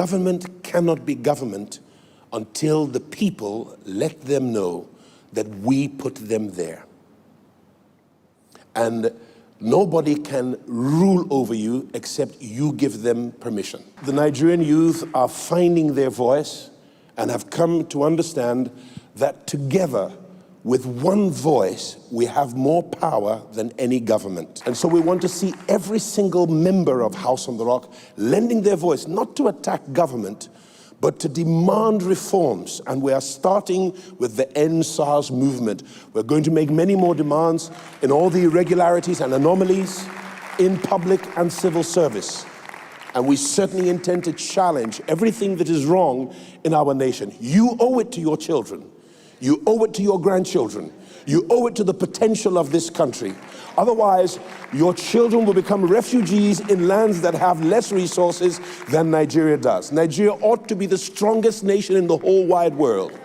government cannot be government until the people let them know that we put them there. And nobody can rule over you except you give them permission. The Nigerian youth are finding their voice and have come to understand that together, with one voice, we have more power than any government. And so we want to see every single member of House on the Rock lending their voice, not to attack government, but to demand reforms. And we are starting with the EndSARs movement. We're going to make many more demands in all the irregularities and anomalies in public and civil service. And we certainly intend to challenge everything that is wrong in our nation. You owe it to your children. You owe it to your grandchildren. You owe it to the potential of this country. Otherwise, your children will become refugees in lands that have less resources than Nigeria does. Nigeria ought to be the strongest nation in the whole wide world.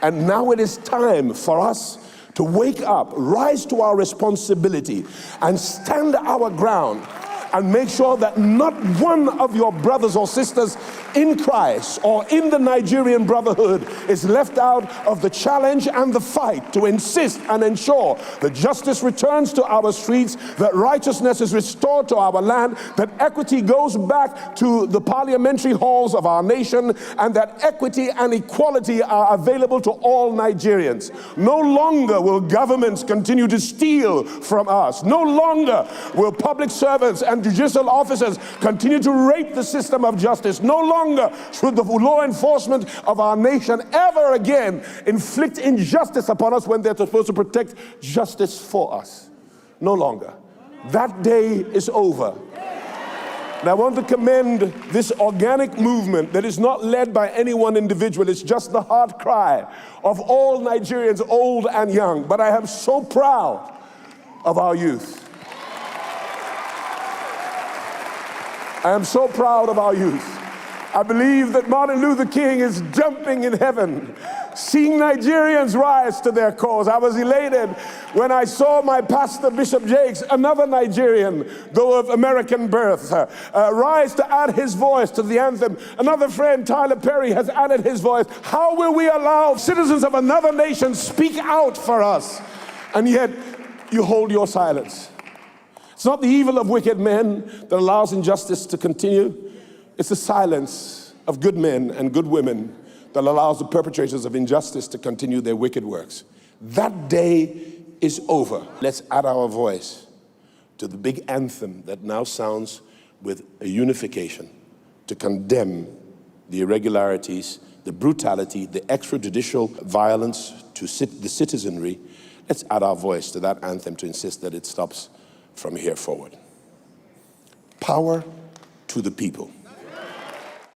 And now it is time for us to wake up, rise to our responsibility, and stand our ground, and make sure that not one of your brothers or sisters in Christ or in the Nigerian brotherhood is left out of the challenge and the fight to insist and ensure that justice returns to our streets, that righteousness is restored to our land, that equity goes back to the parliamentary halls of our nation, and that equity and equality are available to all Nigerians. No longer will governments continue to steal from us. No longer will public servants and judicial officers continue to rape the system of justice. No longer should the law enforcement of our nation ever again inflict injustice upon us when they're supposed to protect justice for us. No longer. That day is over. And I want to commend this organic movement that is not led by any one individual. It's just the heart cry of all Nigerians, old and young. But I am so proud of our youth. I am so proud of our youth. I believe that Martin Luther King is jumping in heaven, seeing Nigerians rise to their cause. I was elated when I saw my pastor, Bishop Jakes, another Nigerian, though of American birth, rise to add his voice to the anthem. Another friend, Tyler Perry, has added his voice. How will we allow citizens of another nation speak out for us? And yet you hold your silence. It's not the evil of wicked men that allows injustice to continue. It's the silence of good men and good women that allows the perpetrators of injustice to continue their wicked works. That day is over. Let's add our voice to the big anthem that now sounds with a unification to condemn the irregularities, the brutality, the extrajudicial violence to the citizenry. Let's add our voice to that anthem to insist that it stops from here forward. Power to the people.